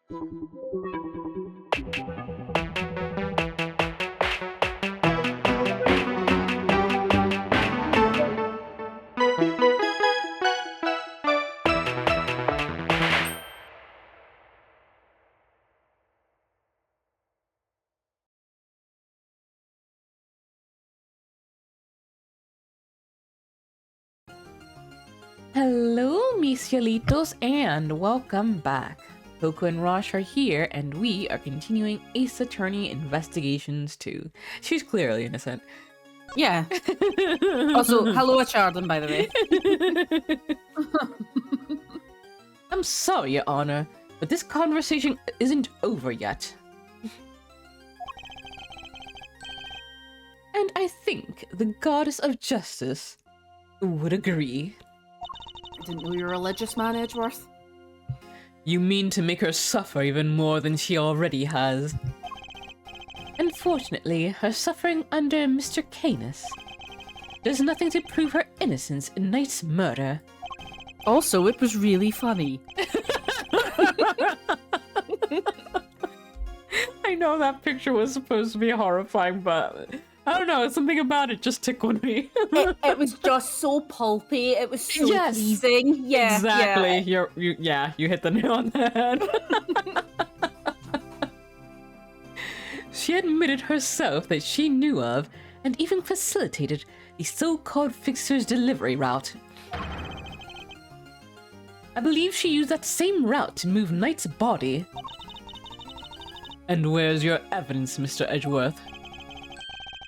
Hello, mis Yalitos, and welcome back. Coco and Rosh are here, and we are continuing Ace Attorney Investigations 2. She's clearly innocent. Yeah. Also, hello, Chardon, by the way. I'm sorry, Your Honor, but this conversation isn't over yet. And I think the Goddess of Justice would agree. I didn't know you were a religious man, Edgeworth. You mean to make her suffer even more than she already has? Unfortunately, her suffering under Mr. Canis does nothing to prove her innocence in Knight's murder. Also, it was really funny. I know that picture was supposed to be horrifying, but I don't know, something about it just tickled me. it was just so pulpy. It was so pleasing. Yeah, exactly. Yeah. You hit the nail on the head. She admitted herself that she knew of and even facilitated the so-called fixer's delivery route. I believe she used that same route to move Knight's body. And where's your evidence, Mr. Edgeworth?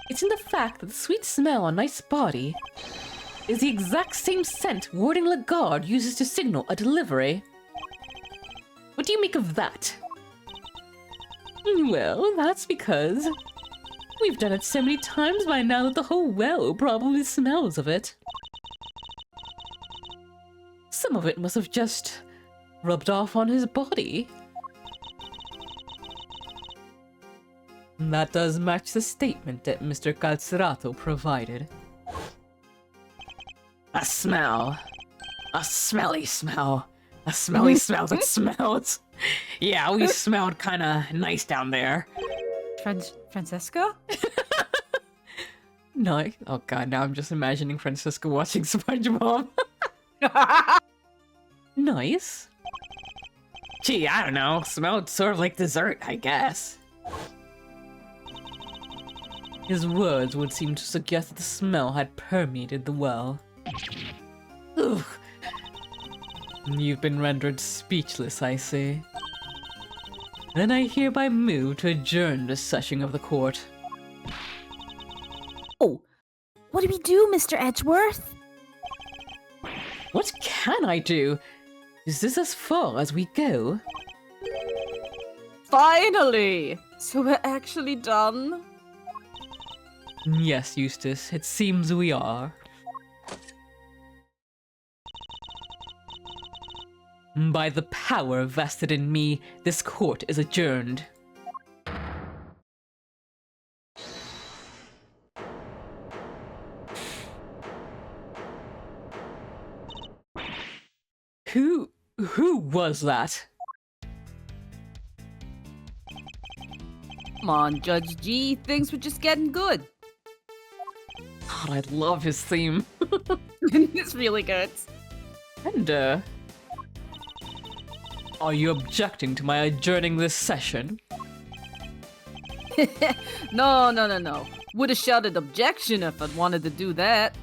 It's in the fact that the sweet smell on Knight's body is the exact same scent Warden Lagarde uses to signal a delivery. What do you make of that? Well, that's because we've done it so many times by now that the whole well probably smells of it. Some of it must have just rubbed off on his body. That does match the statement that Mr. Calcerato provided. A smell. A smelly smell. A smelly smell that smells. Yeah, we smelled kind of nice down there. Francesca? No. Oh god, now I'm just imagining Francesca watching SpongeBob. Nice. Gee, I don't know. Smelled sort of like dessert, I guess. His words would seem to suggest that the smell had permeated the well. Ugh. You've been rendered speechless, I see. Then I hereby move to adjourn the session of the court. Oh, what do we do, Mr. Edgeworth? What can I do? Is this as far as we go? Finally! So we're actually done? Yes, Eustace, it seems we are. By the power vested in me, this court is adjourned. Who was that? Come on, Judge G. Things were just getting good. God, I love his theme. It's really good. And, are you objecting to my adjourning this session? No. Would have shouted objection if I'd wanted to do that.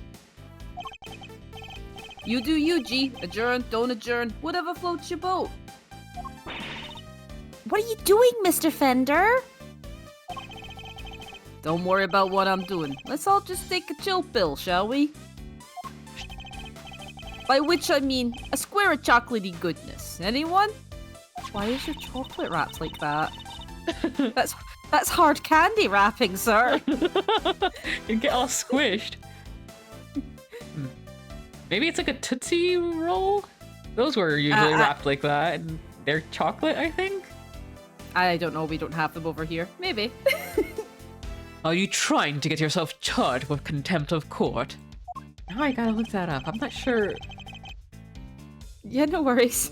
You do you, G. Adjourn, don't adjourn, whatever floats your boat. What are you doing, Mr. Fender? Don't worry about what I'm doing. Let's all just take a chill pill, shall we? By which I mean a square of chocolatey goodness. Anyone? Why is your chocolate wrapped like that? That's hard candy wrapping, sir. You get all squished. Maybe it's like a Tootsie Roll? Those were usually wrapped like that, and they're chocolate, I think? I don't know, we don't have them over here. Maybe. Are you trying to get yourself charged with contempt of court? Now I gotta look that up. I'm not sure. Yeah, no worries.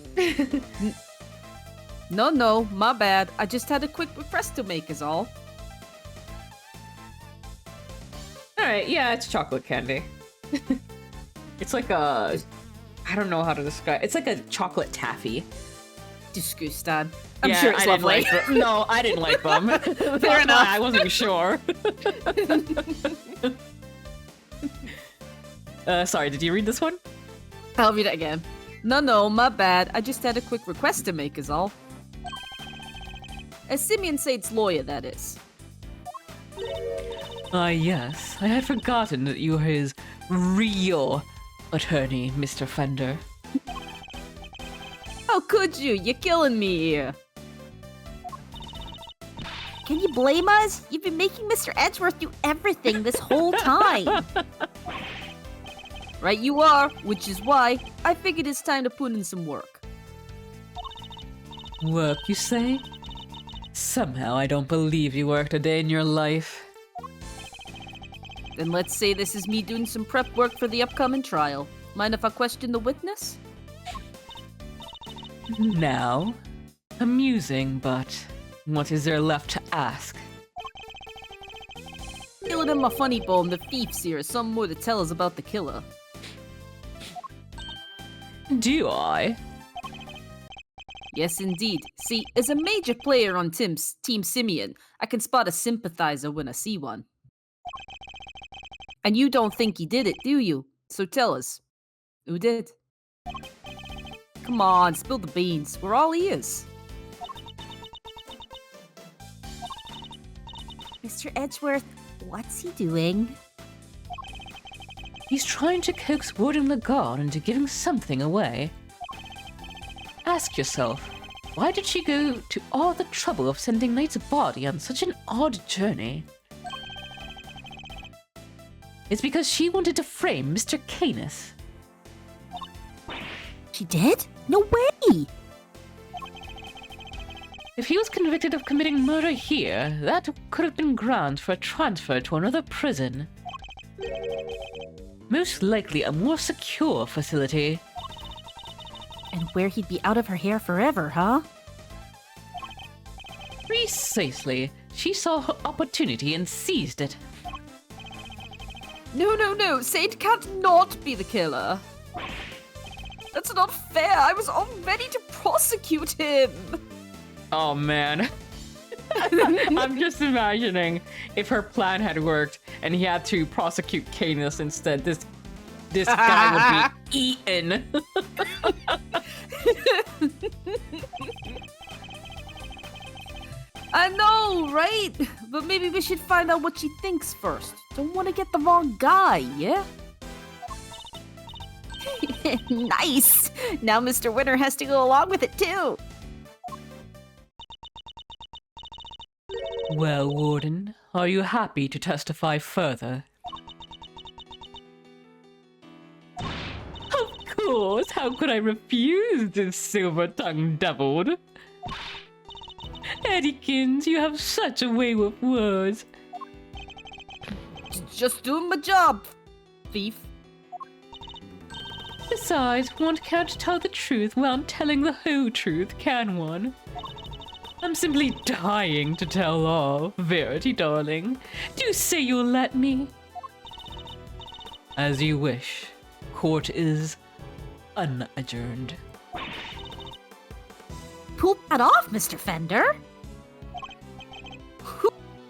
No, my bad. I just had a quick request to make is all. Alright, yeah, it's chocolate candy. It's like a... I don't know how to describe. It's like a chocolate taffy. Disgusting. I'm sure it's lovely. Like them. No, I didn't like them. Fair enough. I wasn't sure. Sorry, did you read this one? I'll read it again. No, my bad. I just had a quick request to make is all. As Simeon Said's lawyer, that is. Ah, yes. I had forgotten that you were his real attorney, Mr. Fender. How could you? You're killing me here. Can you blame us? You've been making Mr. Edgeworth do everything this whole time. Right you are, which is why I figured it's time to put in some work. Work, you say? Somehow I don't believe you worked a day in your life. Then let's say this is me doing some prep work for the upcoming trial. Mind if I question the witness? Now? Amusing, but what is there left to ask? Feeling in my funny bone, the thieves here has something more to tell us about the killer. Do I? Yes, indeed. See, as a major player on Team Simeon, I can spot a sympathizer when I see one. And you don't think he did it, do you? So tell us, who did? Come on, spill the beans. We're all ears. Mr. Edgeworth, what's he doing? He's trying to coax Wood and Lagarde into giving something away. Ask yourself, why did she go to all the trouble of sending Knight's body on such an odd journey? It's because she wanted to frame Mr. Canis. She did? No way! If he was convicted of committing murder here, that could have been grounds for a transfer to another prison. Most likely a more secure facility. And where he'd be out of her hair forever, huh? Precisely. She saw her opportunity and seized it. No. Said can't not be the killer. That's not fair. I was all ready to prosecute him. Oh man. I'm just imagining if her plan had worked and he had to prosecute Canis instead, this guy would be eaten. I know, right? But maybe we should find out what she thinks first. Don't want to get the wrong guy, yeah? Nice! Now Mr. Winter has to go along with it too. Well, Warden, are you happy to testify further? Of course! How could I refuse this silver-tongued devil? Eddykins, you have such a way with words. Just doing my job, thief. Besides, one can't tell the truth without telling the whole truth, can one? I'm simply dying to tell all. Verity, darling. Do say you'll let me. As you wish. Court is unadjourned. Pull that off, Mr. Fender.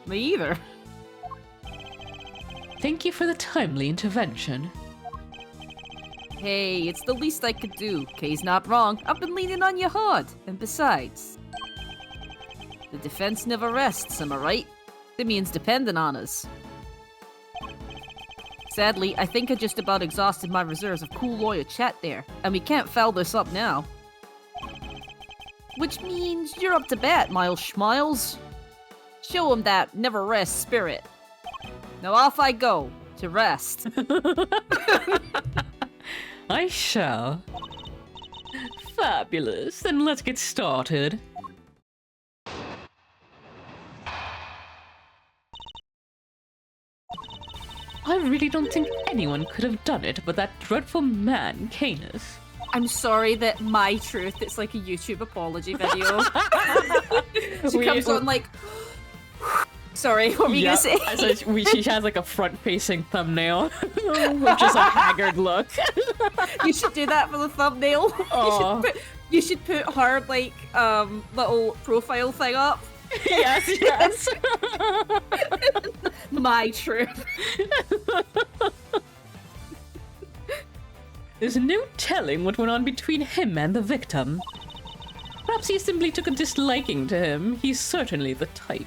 Me either. Thank you for the timely intervention. Hey, it's the least I could do. Kay's not wrong. I've been leaning on you hard. And besides, the defense never rests, am I right? Simeon's dependent on us. Sadly, I think I just about exhausted my reserves of cool lawyer chat there, and we can't foul this up now. Which means you're up to bat, Miles Schmiles. Show him that never rest spirit. Now off I go, to rest. I shall. Fabulous. Then let's get started. I really don't think anyone could have done it but that dreadful man, Canis. I'm sorry that my truth, it's like a YouTube apology video. She comes on like, sorry, what were you gonna say? She has like a front-facing thumbnail, with just a haggard look. You should do that for the thumbnail. You should put her like little profile thing up. Yes. My truth. There's no telling what went on between him and the victim. Perhaps he simply took a disliking to him. He's certainly the type.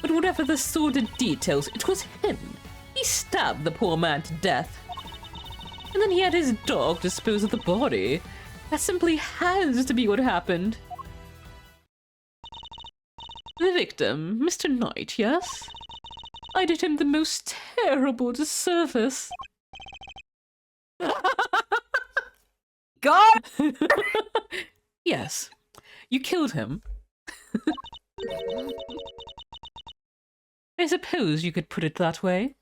But whatever the sordid details, it was him. He stabbed the poor man to death. And then he had his dog dispose of the body. That simply has to be what happened. The victim, Mr. Knight, yes? I did him the most terrible disservice. God! Yes, you killed him. I suppose you could put it that way.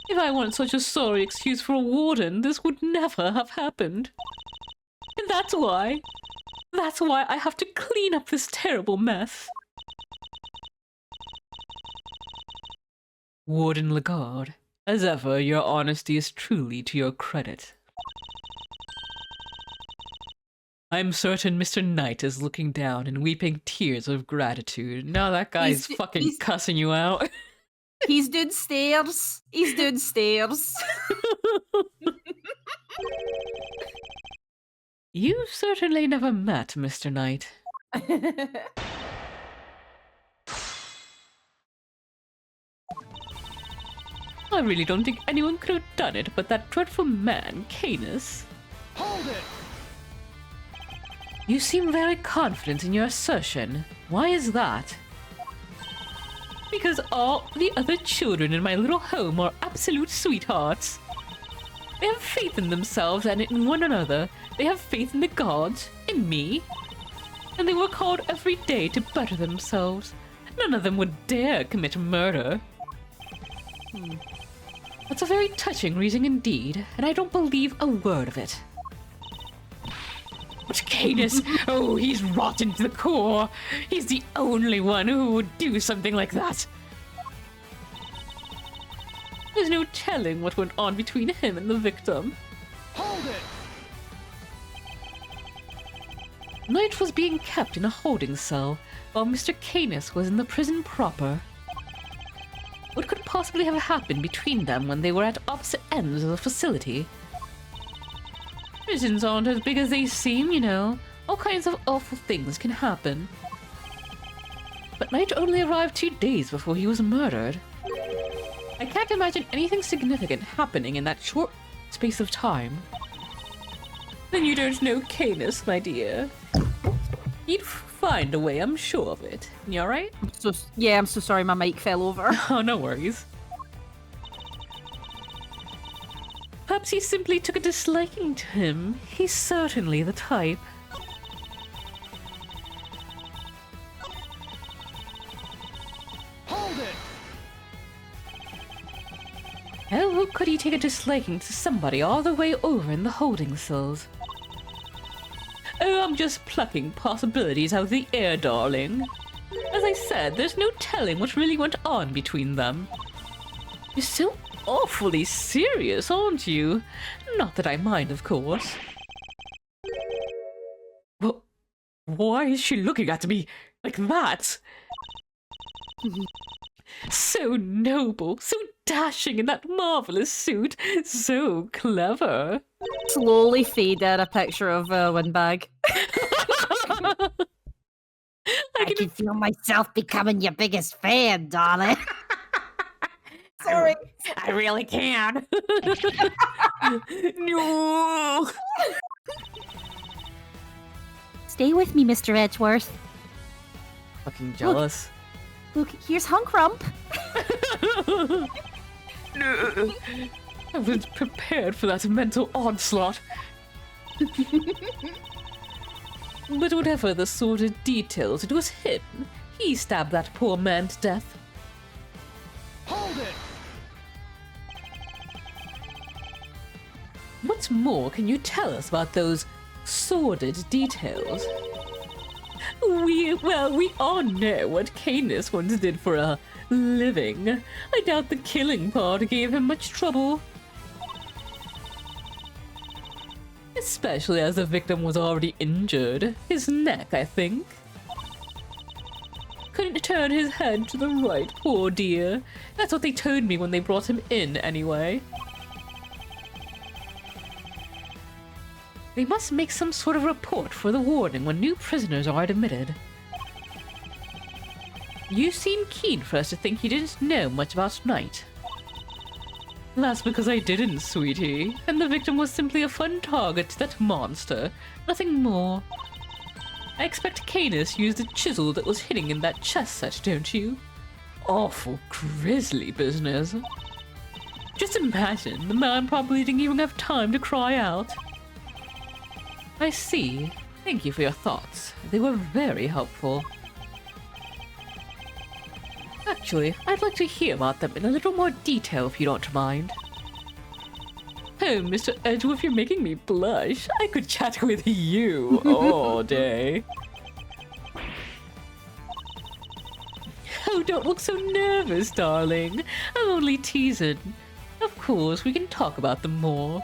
If I weren't such a sorry excuse for a warden, this would never have happened. And that's why I have to clean up this terrible mess. Warden Lagarde, as ever, your honesty is truly to your credit. I'm certain Mr. Knight is looking down and weeping tears of gratitude. Now that guy's fucking cussing you out. He's doing stairs. He's doing stairs. You've certainly never met Mr. Knight. I really don't think anyone could have done it but that dreadful man, Canis. Hold it! You seem very confident in your assertion. Why is that? Because all the other children in my little home are absolute sweethearts. They have faith in themselves and in one another. They have faith in the gods, in me. And they work hard every day to better themselves. None of them would dare commit murder. That's a very touching reason indeed, and I don't believe a word of it. But Canis, oh, he's rotten to the core. He's the only one who would do something like that. There's no telling what went on between him and the victim. Hold it! Knight was being kept in a holding cell, while Mr. Canis was in the prison proper. What could possibly have happened between them when they were at opposite ends of the facility? Prisons aren't as big as they seem, you know. All kinds of awful things can happen. But Knight only arrived 2 days before he was murdered. I can't imagine anything significant happening in that short space of time. Then you don't know Canis, my dear. He'd find a way, I'm sure of it. You alright? I'm so sorry my mic fell over. Oh, no worries. Perhaps he simply took a disliking to him. He's certainly the type. Hold it! How could he take a disliking to somebody all the way over in the holding cells? Oh, I'm just plucking possibilities out of the air, darling. As I said, there's no telling what really went on between them. You're so awfully serious, aren't you? Not that I mind, of course. Well, why is she looking at me like that? So noble, so dashing in that marvelous suit, so clever. Slowly fade in a picture of a windbag. I can feel myself becoming your biggest fan, darling. Sorry. I really can. No. Stay with me, Mr. Edgeworth. Fucking jealous. Look, here's Hunkrump. No. I was prepared for that mental onslaught. But whatever the sordid details, it was him. He stabbed that poor man to death. Hold it! What What more can you tell us about those sordid details? We all know what Canis once did for a living. I doubt the killing part gave him much trouble. Especially as the victim was already injured. His neck, I think. Couldn't turn his head to the right, poor dear. That's what they told me when they brought him in, anyway. They must make some sort of report for the warden when new prisoners are admitted. You seem keen for us to think you didn't know much about Knight. That's because I didn't, sweetie. And the victim was simply a fun target to that monster. Nothing more. I expect Canis used the chisel that was hidden in that chess set, don't you? Awful grisly business. Just imagine, the man probably didn't even have time to cry out. I see. Thank you for your thoughts. They were very helpful. Actually, I'd like to hear about them in a little more detail if you don't mind. Oh, Mr. Edgeworth, you're making me blush. I could chat with you all day. Oh, don't look so nervous, darling. I'm only teasing. Of course, we can talk about them more.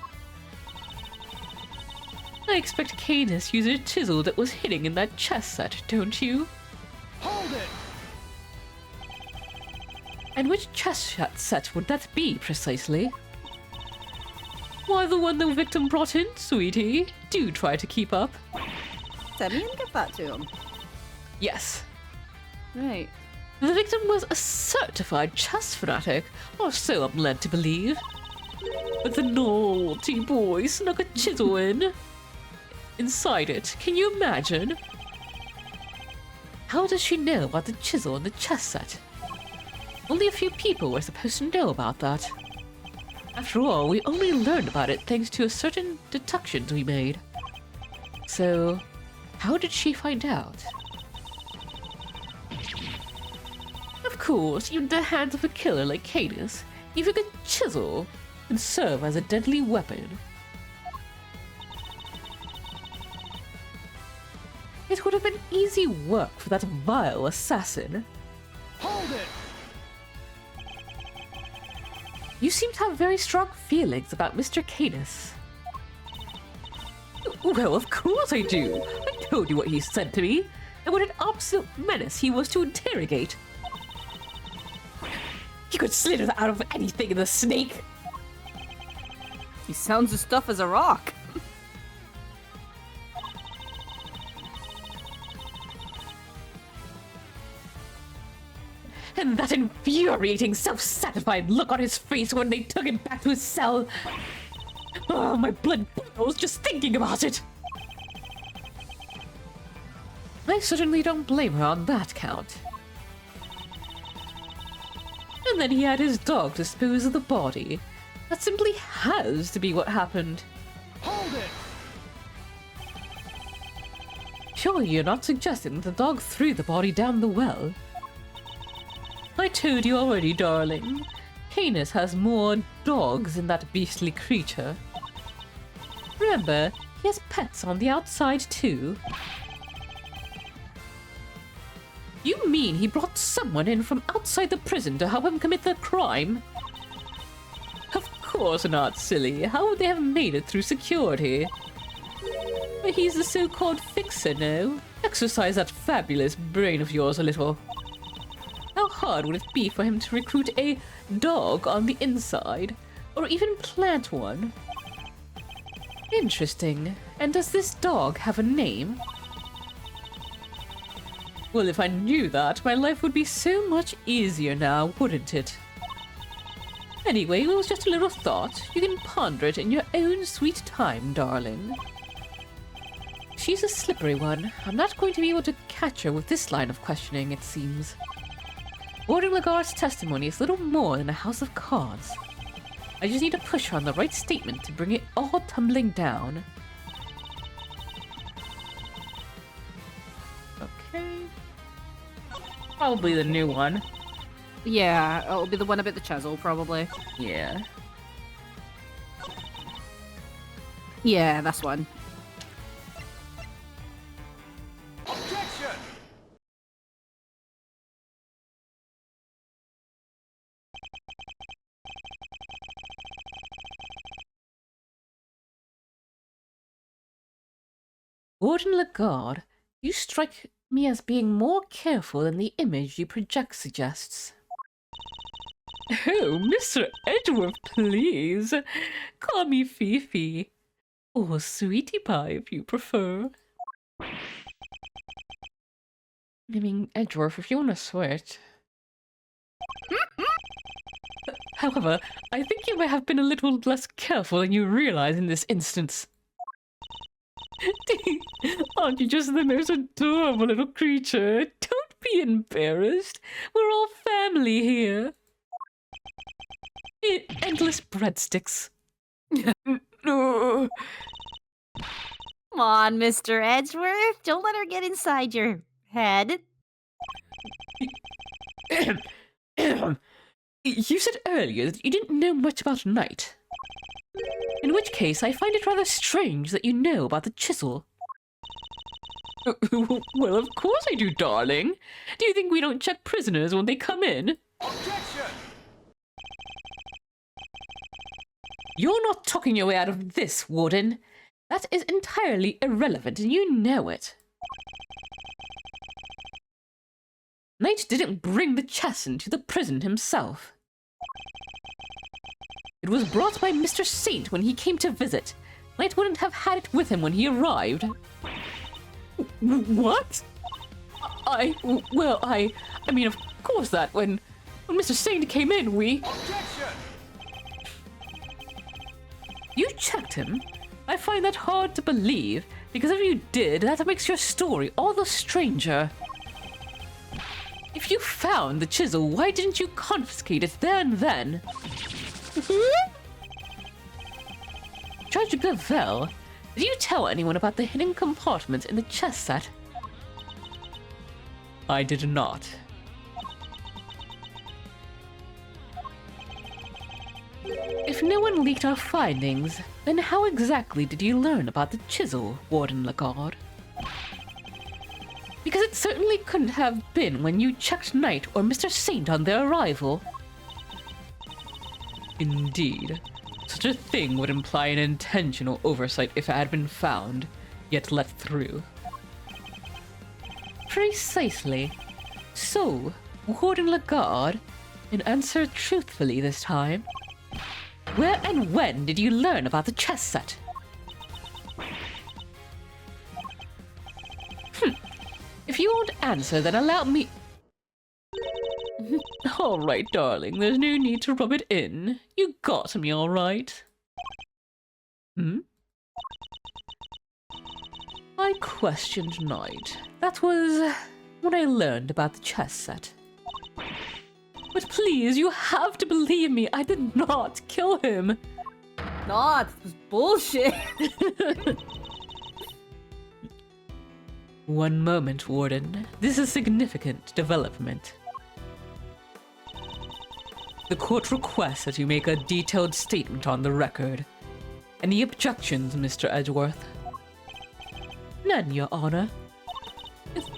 I expect Canis used a chisel that was hidden in that chess set, don't you? Hold it! And which chess set would that be, precisely? Why, the one the victim brought in, sweetie. Do try to keep up. Simeon, give that to him. Yes. Right. The victim was a certified chess fanatic, or so I'm led to believe. But the naughty boy snuck a chisel inside it. Can you imagine? How does she know about the chisel in the chess set? Only a few people were supposed to know about that. After all, we only learned about it thanks to a certain deductions we made. So, how did she find out? Of course, in the hands of a killer like Canis, even a chisel can serve as a deadly weapon. It would have been easy work for that vile assassin. Hold it! You seem to have very strong feelings about Mr. Canis. Well, of course I do. I told you what he said to me, and what an absolute menace he was to interrogate. He could slither out of anything in the snake. He sounds as tough as a rock. And that infuriating, self-satisfied look on his face when they took him back to his cell. Oh, my blood boils just thinking about it. I certainly don't blame her on that count. And then he had his dog dispose of the body. That simply has to be what happened. Hold it! Surely you're not suggesting that the dog threw the body down the well? I told you already, darling. Canis has more dogs than that beastly creature. Remember, he has pets on the outside too. You mean he brought someone in from outside the prison to help him commit the crime? Of course not, silly. How would they have made it through security? But he's the so-called fixer, no? Exercise that fabulous brain of yours a little. How hard would it be for him to recruit a dog on the inside? Or even plant one? Interesting. And does this dog have a name? Well, if I knew that, my life would be so much easier now, wouldn't it? Anyway, it was just a little thought. You can ponder it in your own sweet time, darling. She's a slippery one. I'm not going to be able to catch her with this line of questioning, it seems. Warden Lagarde's testimony is little more than a house of cards. I just need to push her on the right statement to bring it all tumbling down. Okay. Probably the new one. Yeah, it'll be the one about the chisel, probably. Yeah. Yeah, that's one. Objection! Warden Lagarde, you strike me as being more careful than the image you project suggests. Oh, Mr. Edgeworth, please. Call me Fifi. Or Sweetie Pie, if you prefer. I mean, Edgeworth, if you want to switch. However, I think you may have been a little less careful than you realize in this instance. Aren't you just the most adorable little creature? Don't be embarrassed. We're all family here. Endless breadsticks. No. Come on, Mr. Edgeworth. Don't let her get inside your head. You said earlier that you didn't know much about Night. In which case, I find it rather strange that you know about the chisel. Well, of course I do, darling. Do you think we don't check prisoners when they come in? Objection! You're not talking your way out of this, Warden. That is entirely irrelevant, and you know it. Knight didn't bring the chess into the prison himself. It was brought by Mr. Saint when he came to visit. Knight wouldn't have had it with him when he arrived. What? I mean, of course that when Mr. Saint came in, we... Objection! You checked him? I find that hard to believe, because if you did, that makes your story all the stranger. If you found the chisel, why didn't you confiscate it there and then? Judge Gavel, did you tell anyone about the hidden compartment in the chess set? I did not. If no one leaked our findings, then how exactly did you learn about the chisel, Warden Lagarde? Because it certainly couldn't have been when you checked Knight or Mr. Saint on their arrival. Indeed. Such a thing would imply an intentional oversight if it had been found, yet let through. Precisely. So, Warden Lagarde, and answer truthfully this time. Where and when did you learn about the chess set? If you won't answer, then allow me... All right, darling, there's no need to rub it in. You got me all right. I questioned Knight. That was when I learned about the chess set. But please, you have to believe me, I did not kill him. No, this was bullshit. One moment, Warden. This is significant development. The court requests that you make a detailed statement on the record. Any objections, Mr. Edgeworth? None, Your Honor.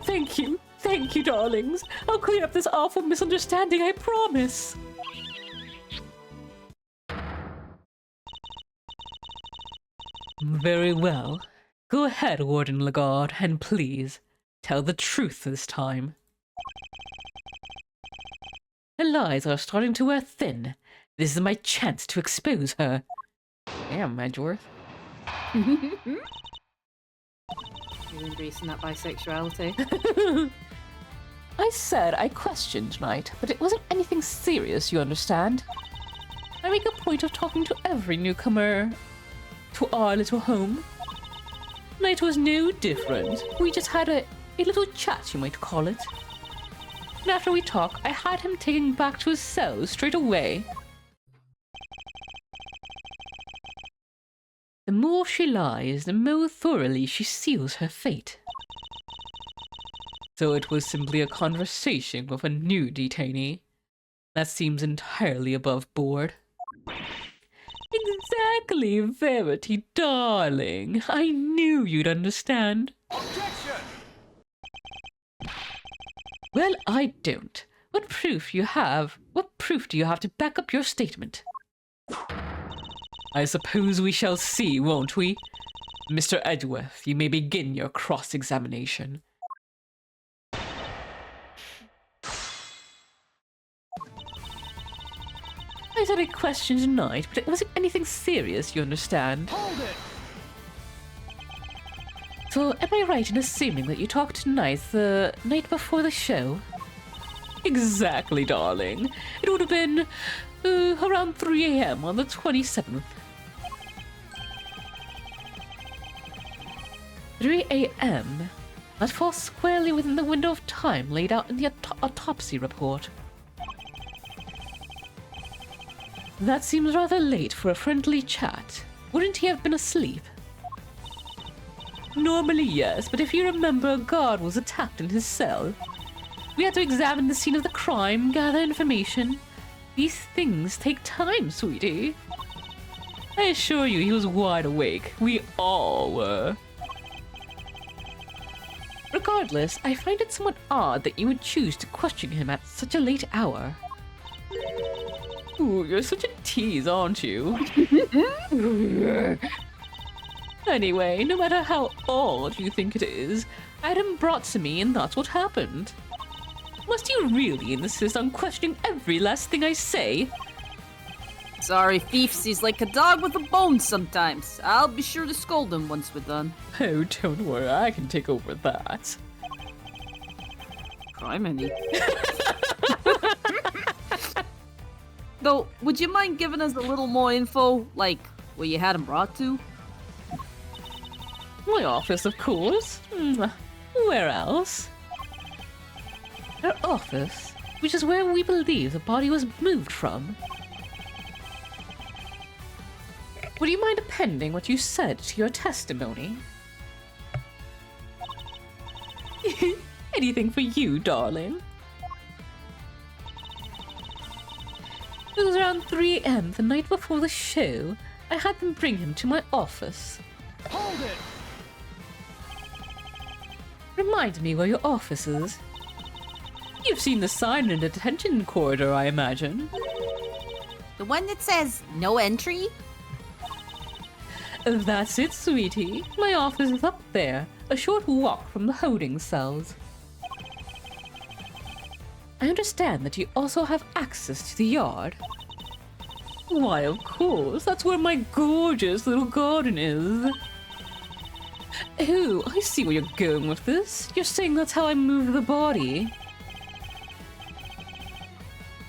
Thank you, darlings. I'll clear up this awful misunderstanding, I promise. Very well. Go ahead, Warden Lagarde, and please, tell the truth this time. Her lies are starting to wear thin. This is my chance to expose her. Damn, Edgeworth. You're embracing that bisexuality. I said I questioned Knight, but it wasn't anything serious, you understand? I make a point of talking to every newcomer to our little home. Knight was no different. We just had a little chat, you might call it. And after we talked, I had him taken back to his cell straight away. The more she lies, the more thoroughly she seals her fate. So it was simply a conversation with a new detainee. That seems entirely above board. Silly Verity, darling. I knew you'd understand. Objection! Well, I don't. What proof do you have to back up your statement? I suppose we shall see, won't we? Mr. Edgeworth, you may begin your cross-examination. I had a question tonight, but it wasn't anything serious, you understand. Hold it! So, am I right in assuming that you talked tonight the night before the show? Exactly, darling. It would have been around 3 a.m. on the 27th. 3 a.m.? That falls squarely within the window of time laid out in the autopsy report. That seems rather late for a friendly chat. Wouldn't he have been asleep? Normally, yes, but if you remember, a guard was attacked in his cell. We had to examine the scene of the crime, gather information. These things take time, sweetie. I assure you, he was wide awake. We all were. Regardless, I find it somewhat odd that you would choose to question him at such a late hour. Ooh, you're such a tease, aren't you? Anyway, no matter how odd you think it is, I had him brought to me and that's what happened. Must you really insist on questioning every last thing I say? Sorry, Thiefs, he's like a dog with a bone sometimes. I'll be sure to scold him once we're done. Oh, don't worry, I can take over that. Criminy. Though, would you mind giving us a little more info? Like, where you had him brought to? My office, of course. Where else? Our office, which is where we believe the body was moved from. Would you mind appending what you said to your testimony? Anything for you, darling. It was around 3 a.m. the night before the show. I had them bring him to my office. Hold it! Remind me where your office is. You've seen the sign in the detention corridor, I imagine. The one that says no entry? That's it, sweetie. My office is up there, a short walk from the holding cells. I understand that you also have access to the yard. Why, of course, that's where my gorgeous little garden is. Oh, I see where you're going with this. You're saying that's how I moved the body.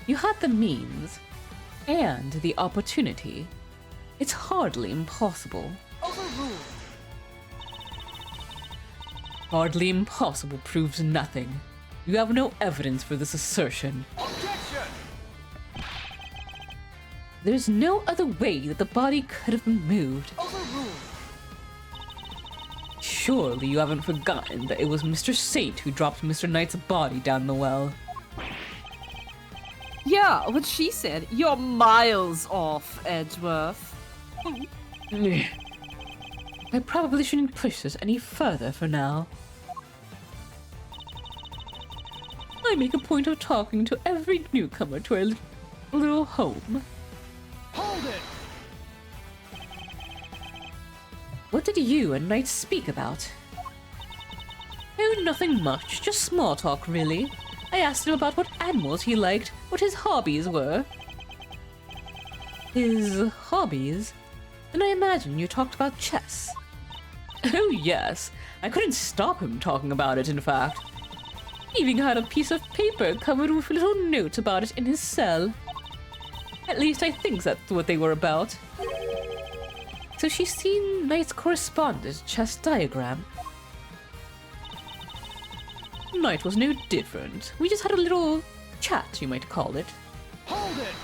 You had the means and the opportunity. It's hardly impossible. Overruled! Hardly impossible proves nothing. You have no evidence for this assertion. Objection! There's no other way that the body could have been moved. Overruled! Surely you haven't forgotten that it was Mr. Saint who dropped Mr. Knight's body down the well. Yeah, what she said. You're miles off, Edgeworth. I probably shouldn't push this any further for now. I make a point of talking to every newcomer to our little home. Hold it! What did you and Knight speak about? Oh, nothing much, just small talk, really. I asked him about what animals he liked, what his hobbies were. His hobbies? Then I imagine you talked about chess. Oh, yes. I couldn't stop him talking about it, in fact. He even had a piece of paper covered with little notes about it in his cell. At least I think that's what they were about. So she's seen Knight's correspondence chess diagram. Knight was no different. We just had a little chat, you might call it. Hold it!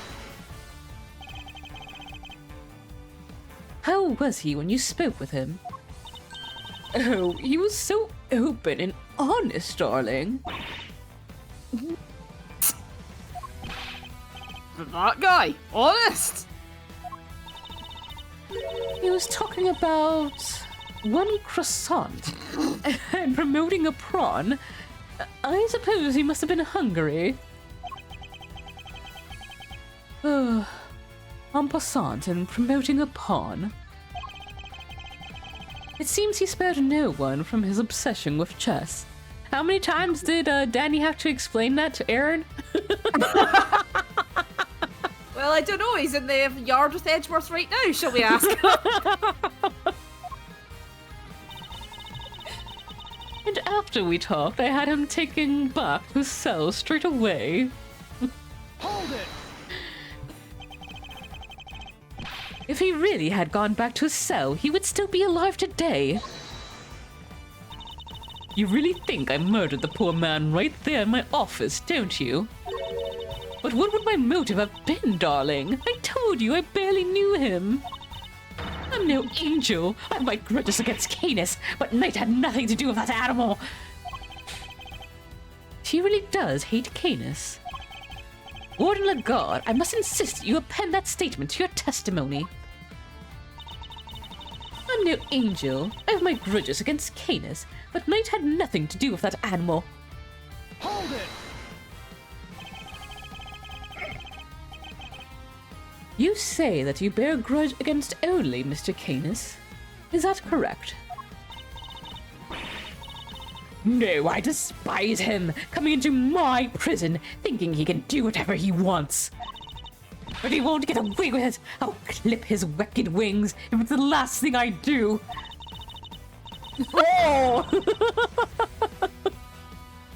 How was he when you spoke with him? Oh, he was so open and honest, darling. That guy, honest. He was talking about one croissant and promoting a prawn. I suppose he must have been hungry. En passant and promoting a pawn. It seems he spared no one from his obsession with chess. How many times did Danny have to explain that to Aaron? Well, I don't know. He's in the yard with Edgeworth right now. Shall we ask? And after we talked, I had him taken back to his cell straight away. Hold it! If he really had gone back to his cell, he would still be alive today. You really think I murdered the poor man right there in my office, don't you? But what would my motive have been, darling? I told you I barely knew him. I'm no angel. I have my grudges against Canis, but Knight had nothing to do with that animal. She really does hate Canis. Warden Lagarde, I must insist that you append that statement to your testimony. I'm no angel. I have my grudges against Canis, but Knight had nothing to do with that animal. Hold it! You say that you bear a grudge against only Mr. Canis. Is that correct? No, I despise him, coming into my prison, thinking he can do whatever he wants. But he won't get away with it. I'll clip his wicked wings if it's the last thing I do. Oh!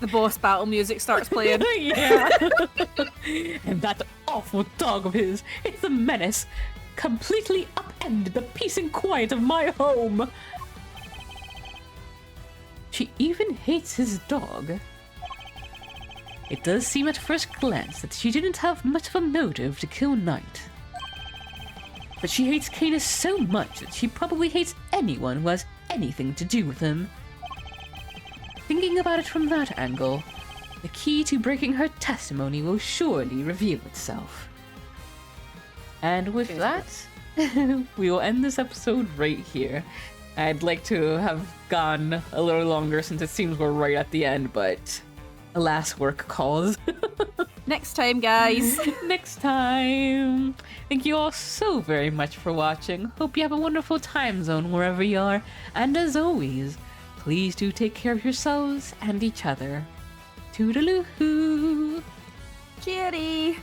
The boss battle music starts playing. Yeah. And that awful dog of his, it's a menace. Completely upended the peace and quiet of my home. She even hates his dog. It does seem at first glance that she didn't have much of a motive to kill Knight. But she hates Canis so much that she probably hates anyone who has anything to do with him. Thinking about it from that angle, the key to breaking her testimony will surely reveal itself. And with that, we will end this episode right here. I'd like to have gone a little longer since it seems we're right at the end, but alas, work calls. Next time, guys. Next time. Thank you all so very much for watching. Hope you have a wonderful time zone wherever you are. And as always, please do take care of yourselves and each other. Toodaloo-hoo! Cheery.